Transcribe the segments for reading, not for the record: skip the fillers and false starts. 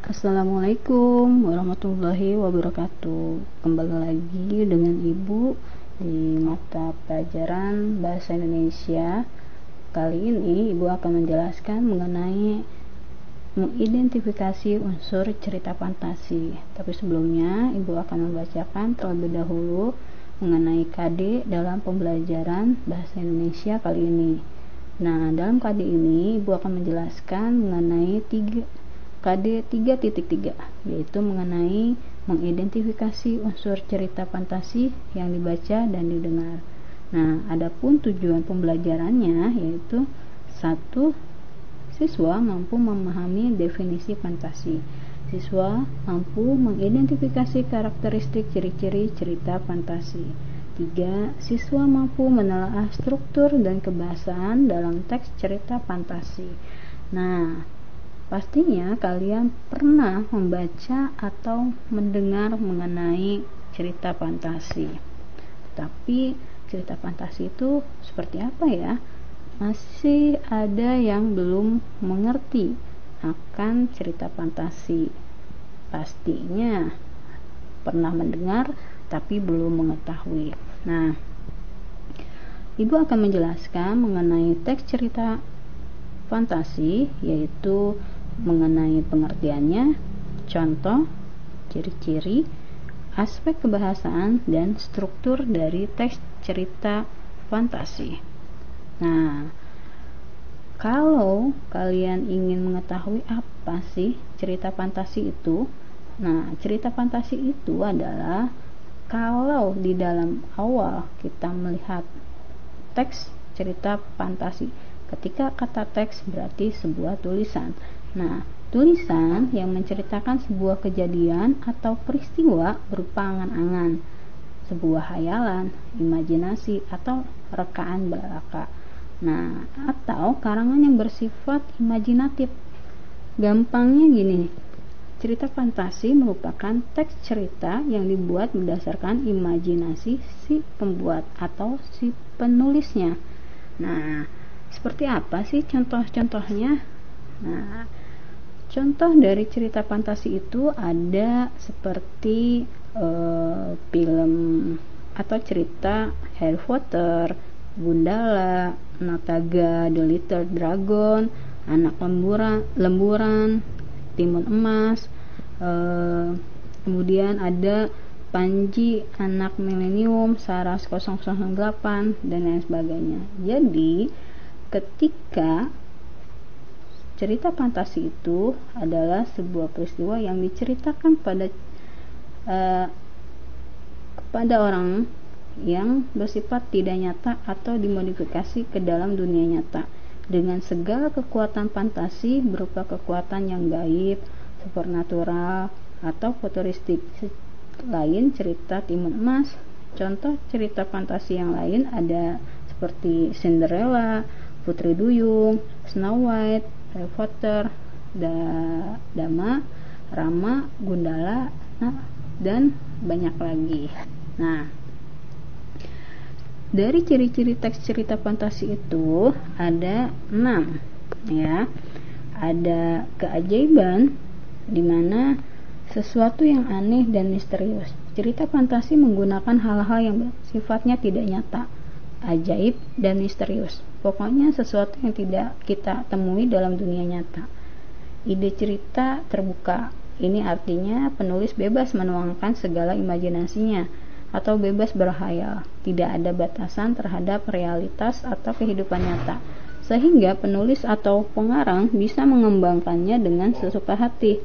Assalamualaikum warahmatullahi wabarakatuh. Kembali lagi dengan Ibu di mata pelajaran Bahasa Indonesia. Kali ini Ibu akan menjelaskan mengenai mengidentifikasi unsur cerita fantasi. Tapi sebelumnya Ibu akan membacakan terlebih dahulu mengenai KD dalam pembelajaran Bahasa Indonesia kali ini. Nah, dalam KD ini Ibu akan menjelaskan mengenai KD 3.3, yaitu mengenai mengidentifikasi unsur cerita fantasi yang dibaca dan didengar. Nah, adapun tujuan pembelajarannya yaitu 1. Siswa mampu memahami definisi fantasi. Siswa mampu mengidentifikasi karakteristik ciri-ciri cerita fantasi. 3. Siswa mampu menelaah struktur dan kebahasaan dalam teks cerita fantasi. Nah, pastinya kalian pernah membaca atau mendengar mengenai cerita fantasi. Tapi cerita fantasi itu seperti apa ya? Masih ada yang belum mengerti akan cerita fantasi. Pastinya pernah mendengar tapi belum mengetahui. Nah, Ibu akan menjelaskan mengenai teks cerita fantasi, yaitu mengenai pengertiannya, contoh, ciri-ciri, aspek kebahasaan, dan struktur dari teks cerita fantasi. Nah, kalau kalian ingin mengetahui apa sih cerita fantasi itu, nah, cerita fantasi itu adalah kalau di dalam awal kita melihat teks cerita fantasi, ketika kata teks berarti sebuah tulisan. Nah, tulisan yang menceritakan sebuah kejadian atau peristiwa berupa angan-angan, sebuah hayalan, imajinasi, atau rekaan belaka. Nah, atau karangan yang bersifat imajinatif. Gampangnya gini, cerita fantasi merupakan teks cerita yang dibuat berdasarkan imajinasi si pembuat atau si penulisnya. Nah, seperti apa sih contoh-contohnya? Nah, contoh dari cerita fantasi itu ada seperti film atau cerita Harry Potter, Gundala, Nataga, The Little Dragon, Anak Lemburan, Timun Emas, kemudian ada Panji, Anak Milenium, Saras 008, dan lain sebagainya. Jadi, ketika cerita fantasi itu adalah sebuah peristiwa yang diceritakan kepada orang yang bersifat tidak nyata atau dimodifikasi ke dalam dunia nyata dengan segala kekuatan fantasi berupa kekuatan yang gaib, supernatural, atau futuristik. Lain cerita Timun Emas. Contoh cerita fantasi yang lain ada seperti Cinderella, Putri Duyung, Snow White, Harry Potter, Dama, Rama, Gundala, dan banyak lagi. Nah, dari ciri-ciri teks cerita fantasi itu ada 6 ya. Ada keajaiban, di mana sesuatu yang aneh dan misterius. Cerita fantasi menggunakan hal-hal yang sifatnya tidak nyata, ajaib, dan misterius. Pokoknya sesuatu yang tidak kita temui dalam dunia nyata. Ide cerita terbuka. Ini artinya penulis bebas menuangkan segala imajinasinya atau bebas berhayal. Tidak ada batasan terhadap realitas atau kehidupan nyata, sehingga penulis atau pengarang bisa mengembangkannya dengan sesuka hati.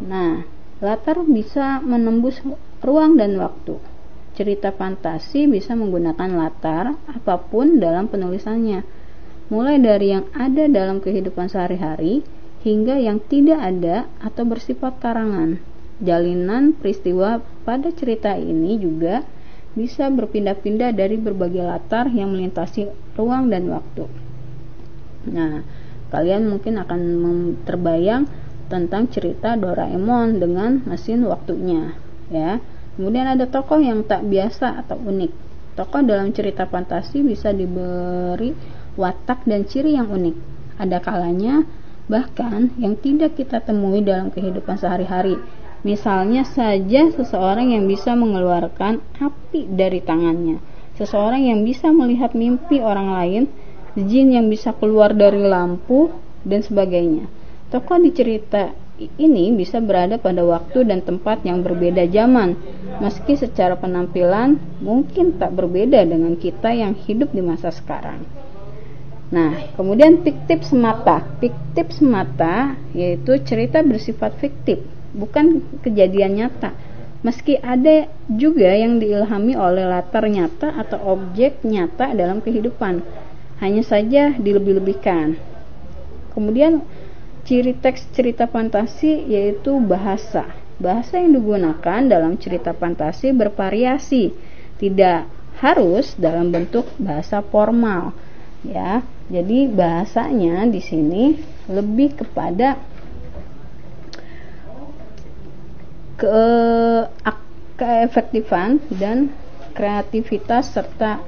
Nah, latar bisa menembus ruang dan waktu. Cerita fantasi bisa menggunakan latar apapun dalam penulisannya, mulai dari yang ada dalam kehidupan sehari-hari hingga yang tidak ada atau bersifat karangan. Jalinan peristiwa pada cerita ini juga bisa berpindah-pindah dari berbagai latar yang melintasi ruang dan waktu. Nah, kalian mungkin akan terbayang tentang cerita Doraemon dengan mesin waktunya, ya. Kemudian ada tokoh yang tak biasa atau unik. Tokoh dalam cerita fantasi bisa diberi watak dan ciri yang unik. Ada kalanya bahkan yang tidak kita temui dalam kehidupan sehari-hari. Misalnya saja seseorang yang bisa mengeluarkan api dari tangannya, seseorang yang bisa melihat mimpi orang lain, jin yang bisa keluar dari lampu, dan sebagainya. Tokoh di cerita ini bisa berada pada waktu dan tempat yang berbeda zaman, meski secara penampilan mungkin tak berbeda dengan kita yang hidup di masa sekarang. Nah, kemudian fiktif semata. Fiktif semata yaitu cerita bersifat fiktif, bukan kejadian nyata. Meski ada juga yang diilhami oleh latar nyata atau objek nyata dalam kehidupan, hanya saja dilebih-lebihkan. Kemudian ciri teks cerita fantasi yaitu bahasa. Bahasa yang digunakan dalam cerita fantasi bervariasi, tidak harus dalam bentuk bahasa formal, ya. Jadi bahasanya di sini lebih kepada keefektifan dan kreativitas serta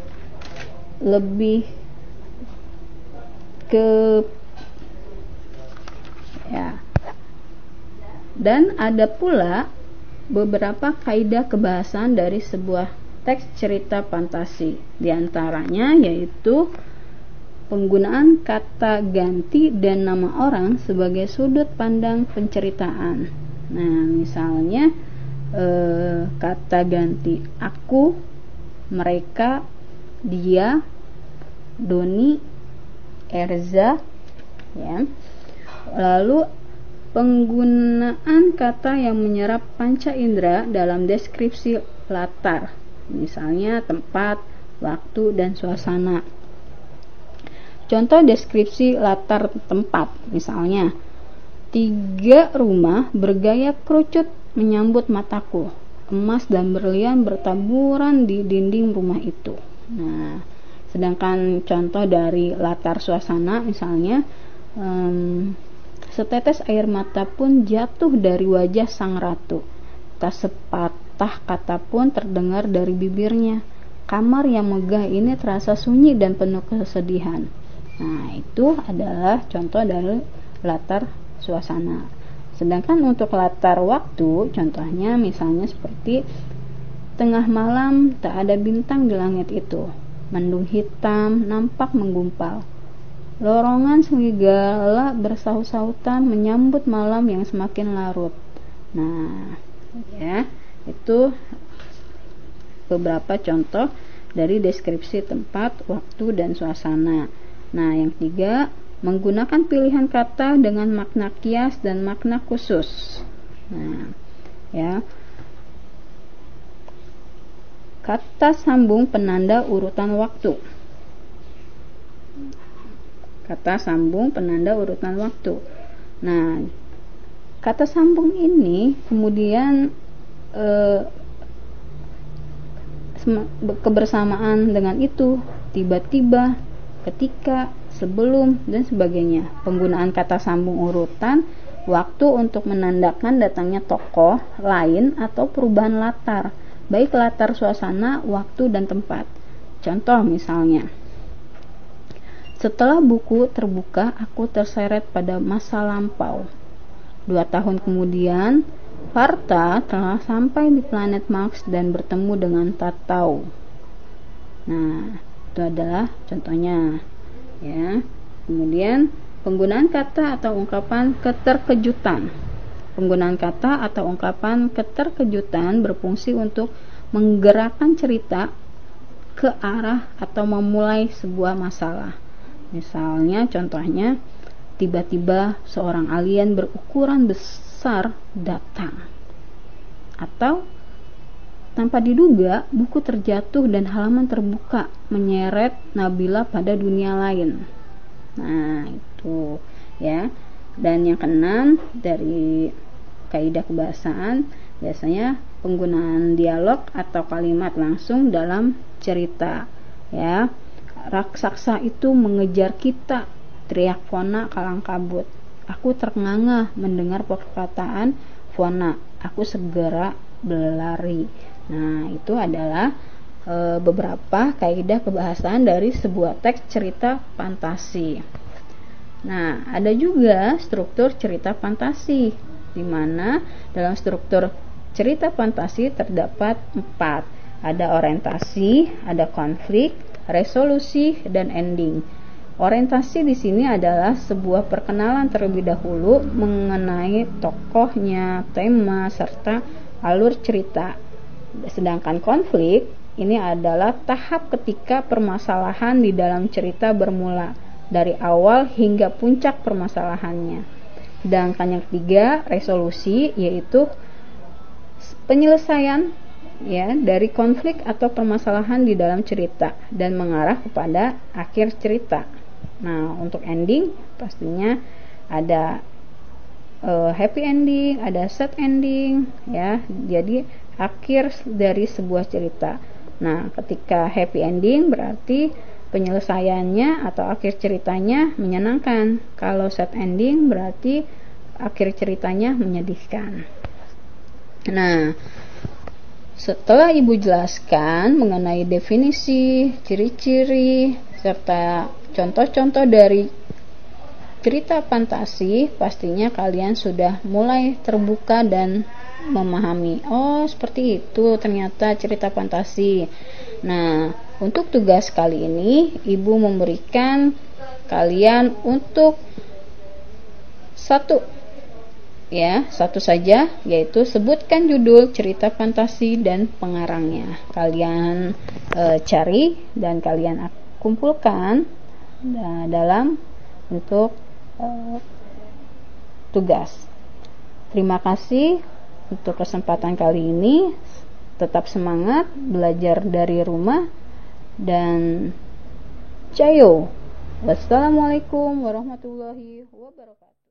lebih ke ya. Dan ada pula beberapa kaidah kebahasaan dari sebuah teks cerita fantasi. Di antaranya yaitu penggunaan kata ganti dan nama orang sebagai sudut pandang penceritaan. Nah, misalnya kata ganti aku, mereka, dia, Doni, Erza, ya. Lalu penggunaan kata yang menyerap panca indera dalam deskripsi latar, misalnya tempat, waktu, dan suasana. Contoh deskripsi latar tempat, misalnya 3 rumah bergaya kerucut menyambut mataku, emas dan berlian bertaburan di dinding rumah itu. Nah, sedangkan contoh dari latar suasana, misalnya setetes air mata pun jatuh dari wajah sang ratu, tak sepatah kata pun terdengar dari bibirnya. Kamar yang megah ini terasa sunyi dan penuh kesedihan. Nah, itu adalah contoh dari latar suasana. Sedangkan untuk latar waktu, contohnya misalnya seperti tengah malam tak ada bintang di langit itu, mendung hitam nampak menggumpal, lorongan serigala bersaut-sautan menyambut malam yang semakin larut. Nah, ya, itu beberapa contoh dari deskripsi tempat, waktu, dan suasana. Nah, yang ketiga, menggunakan pilihan kata dengan makna kias dan makna khusus. Nah, ya. Kata sambung penanda urutan waktu. Kata sambung penanda urutan waktu. Nah, kata sambung ini kemudian kebersamaan dengan itu, tiba-tiba, ketika, sebelum, dan sebagainya. Penggunaan kata sambung urutan waktu untuk menandakan datangnya tokoh lain atau perubahan latar, baik latar suasana, waktu, dan tempat. Contoh misalnya, setelah buku terbuka, aku terseret pada masa lampau. 2 tahun kemudian, Varta telah sampai di planet Mars dan bertemu dengan Tatau. Nah, itu adalah contohnya, ya. Kemudian penggunaan kata atau ungkapan keterkejutan. Penggunaan kata atau ungkapan keterkejutan berfungsi untuk menggerakkan cerita ke arah atau memulai sebuah masalah. Misalnya contohnya, tiba-tiba seorang alien berukuran besar datang, atau tanpa diduga, buku terjatuh dan halaman terbuka menyeret Nabila pada dunia lain. Nah, itu ya. Dan yang keenam dari kaidah kebahasaan, biasanya penggunaan dialog atau kalimat langsung dalam cerita, ya. Raksasa itu mengejar kita, teriak Fona kalang kabut. Aku ternganga mendengar perkataan Fona. Aku segera berlari. Nah, itu adalah beberapa kaidah kebahasaan dari sebuah teks cerita fantasi. Nah, ada juga struktur cerita fantasi, di mana dalam struktur cerita fantasi terdapat 4. Ada orientasi, ada konflik, resolusi, dan ending. Orientasi di sini adalah sebuah perkenalan terlebih dahulu mengenai tokohnya, tema, serta alur cerita. Sedangkan konflik ini adalah tahap ketika permasalahan di dalam cerita bermula dari awal hingga puncak permasalahannya. Sedangkan yang ketiga, resolusi, yaitu penyelesaian dari konflik atau permasalahan di dalam cerita dan mengarah kepada akhir cerita. Nah, untuk ending pastinya ada happy ending, ada sad ending ya. Jadi akhir dari sebuah cerita. Nah, ketika happy ending berarti penyelesaiannya atau akhir ceritanya menyenangkan. Kalau sad ending berarti akhir ceritanya menyedihkan. Nah, setelah Ibu jelaskan mengenai definisi, ciri-ciri, serta contoh-contoh dari cerita fantasi, pastinya kalian sudah mulai terbuka dan memahami. Oh, seperti itu ternyata cerita fantasi. Nah, untuk tugas kali ini, Ibu memberikan kalian untuk satu saja, yaitu sebutkan judul cerita fantasi dan pengarangnya. Kalian cari dan kalian kumpulkan dalam bentuk tugas. Terima kasih untuk kesempatan kali ini. Tetap semangat belajar dari rumah dan Cayo. Wassalamualaikum warahmatullahi wabarakatuh.